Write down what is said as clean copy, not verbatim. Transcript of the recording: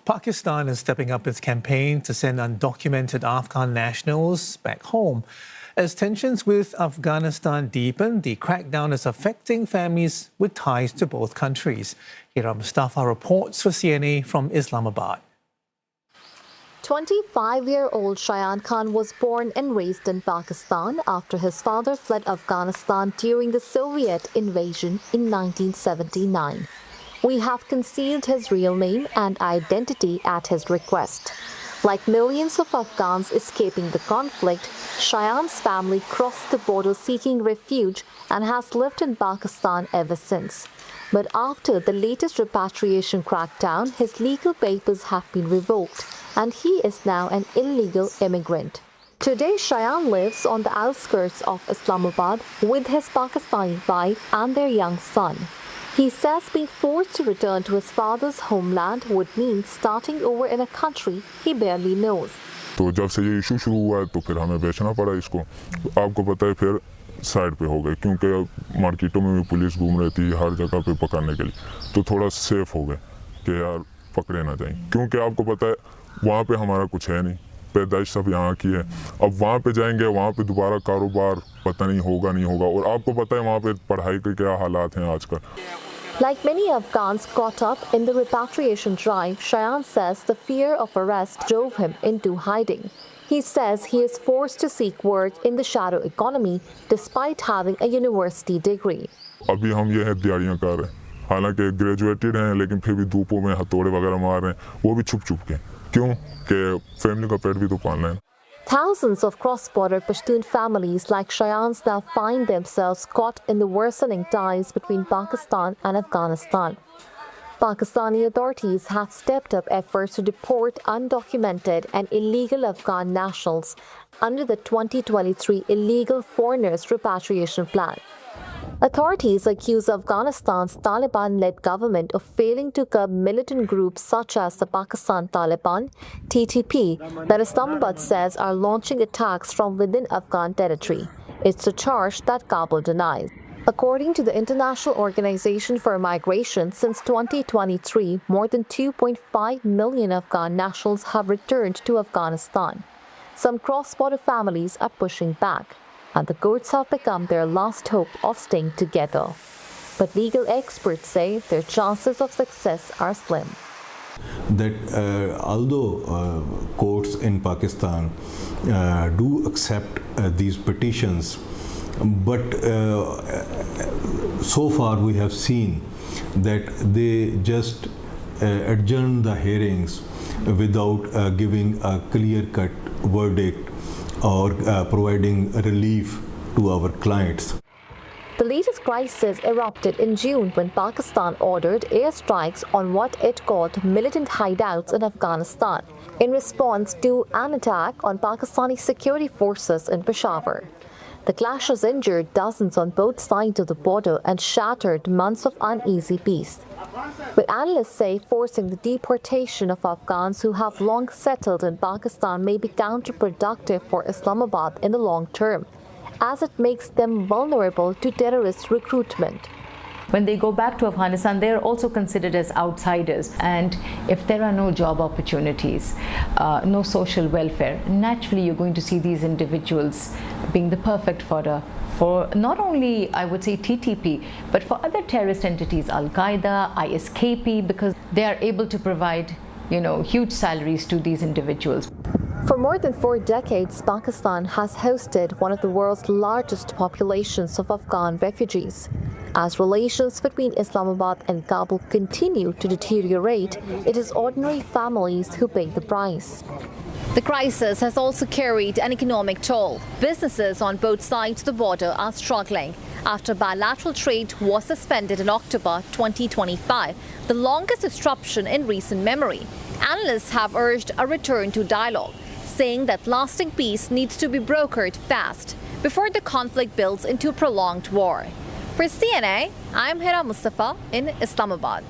Pakistan is stepping up its campaign to send undocumented Afghan nationals back home. As tensions with Afghanistan deepen, the crackdown is affecting families with ties to both countries. Hira Mustafa reports for CNA from Islamabad. 25-year-old Shayan Khan was born and raised in Pakistan after his father fled Afghanistan during the Soviet invasion in 1979. We have concealed his real name and identity at his request. Like millions of Afghans escaping the conflict, Shayan's family crossed the border seeking refuge and has lived in Pakistan ever since. But after the latest repatriation crackdown, his legal papers have been revoked, and he is now an illegal immigrant. Today, Shayan lives on the outskirts of Islamabad with his Pakistani wife and their young son. He says being forced to return to his father's homeland would mean starting over in a country he barely knows. तो जब से ये issue शुरू हुआ है तो फिर हमें बेचना पड़ा इसको। आपको पता है फिर साइड पे हो गए क्योंकि मार्केटों में भी पुलिस घूम रही थी हर जगह पे पकड़ने के लिए, तो थोड़ा सेफ हो गए कि यार पकड़े ना जाएं, क्योंकि आपको पता है वहाँ पे हमारा कुछ है नहीं, पैदाइश सब यहाँ की है। अब वहाँ पे जाएंगे, वहाँ पे दोबारा कारोबार पता नहीं होगा, और आपको पता है वहाँ पे पढ़ाई के क्या हालात हैं आजकल। Like many Afghans caught up in the repatriation drive, Shayan says the fear of arrest drove him into hiding. He says he is forced to seek work in the shadow economy despite having a university degree. अभी हम ये है दिहाड़ियाँ कर रहे हैं, हालांकि graduated हैं लेकिन फिर भी धूपों में हथौड़े वगैरह मार रहे हैं, वो भी छुप के। क्यों? कि फैमिली का पेट भी तो पालना है। Thousands of cross-border Pashtun families like Shayan's now find themselves caught in the worsening ties between Pakistan and Afghanistan. Pakistani authorities have stepped up efforts to deport undocumented and illegal Afghan nationals under the 2023 Illegal Foreigners Repatriation Plan. Authorities accuse Afghanistan's Taliban-led government of failing to curb militant groups such as the Pakistan Taliban, TTP, that Islamabad says are launching attacks from within Afghan territory. It's a charge that Kabul denies. According to the International Organization for Migration, since 2023, more than 2.5 million Afghan nationals have returned to Afghanistan. Some cross-border families are pushing back, and the courts have become their last hope of staying together. But legal experts say their chances of success are slim. That although courts in Pakistan do accept these petitions, but so far we have seen that they just adjourn the hearings without giving a clear-cut verdict or providing relief to our clients. The latest crisis erupted in June when Pakistan ordered airstrikes on what it called militant hideouts in Afghanistan in response to an attack on Pakistani security forces in Peshawar. The clashes injured dozens on both sides of the border and shattered months of uneasy peace. But analysts say forcing the deportation of Afghans who have long settled in Pakistan may be counterproductive for Islamabad in the long term, as it makes them vulnerable to terrorist recruitment. When they go back to Afghanistan, they are also considered as outsiders. And if there are no job opportunities, no social welfare, naturally you're going to see these individuals being the perfect fodder for not only, I would say, TTP, but for other terrorist entities, Al-Qaeda, ISKP, because they are able to provide, huge salaries to these individuals. For more than 4 decades, Pakistan has hosted one of the world's largest populations of Afghan refugees. As relations between Islamabad and Kabul continue to deteriorate, it is ordinary families who pay the price. The crisis has also carried an economic toll. Businesses on both sides of the border are struggling after bilateral trade was suspended in October 2025, the longest disruption in recent memory. Analysts have urged a return to dialogue, saying that lasting peace needs to be brokered fast before the conflict builds into a prolonged war. For CNA, I'm Hira Mustafa in Islamabad.